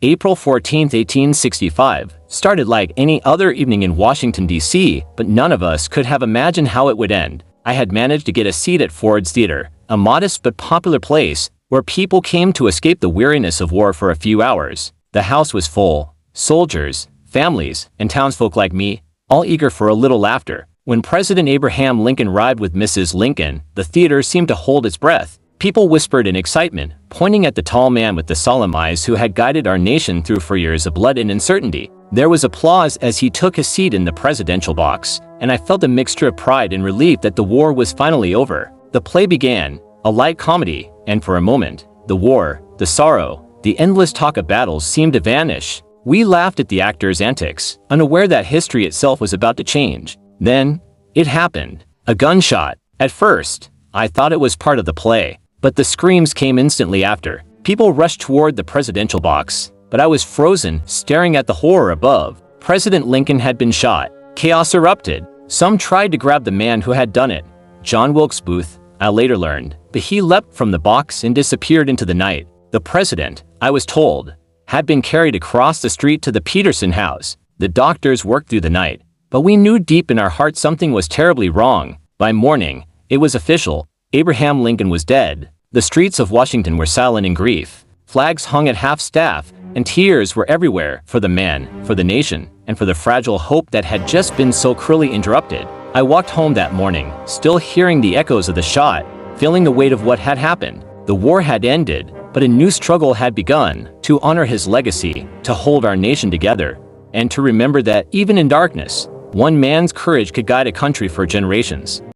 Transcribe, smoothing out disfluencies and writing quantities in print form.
April 14, 1865, started like any other evening in Washington, D.C., but none of us could have imagined how it would end. I had managed to get a seat at Ford's Theater, a modest but popular place where people came to escape the weariness of war for a few hours. The house was full. Soldiers, families, and townsfolk like me, all eager for a little laughter. When President Abraham Lincoln arrived with Mrs. Lincoln, the theater seemed to hold its breath. People whispered in excitement, pointing at the tall man with the solemn eyes who had guided our nation through 4 years of blood and uncertainty. There was applause as he took his seat in the presidential box, and I felt a mixture of pride and relief that the war was finally over. The play began, a light comedy, and for a moment, the war, the sorrow, the endless talk of battles seemed to vanish. We laughed at the actors' antics, unaware that history itself was about to change. Then, it happened. A gunshot. At first, I thought it was part of the play, but the screams came instantly after. People rushed toward the presidential box, but I was frozen, staring at the horror above. President Lincoln had been shot. Chaos erupted. Some tried to grab the man who had done it. John Wilkes Booth, I later learned, but he leapt from the box and disappeared into the night. The president, I was told, had been carried across the street to the Peterson house. The doctors worked through the night, but we knew deep in our hearts something was terribly wrong. By morning, it was official. Abraham Lincoln was dead. The streets of Washington were silent in grief. Flags hung at half-staff, and tears were everywhere for the man, for the nation, and for the fragile hope that had just been so cruelly interrupted. I walked home that morning, still hearing the echoes of the shot, feeling the weight of what had happened. The war had ended, but a new struggle had begun, to honor his legacy, to hold our nation together, and to remember that even in darkness, one man's courage could guide a country for generations.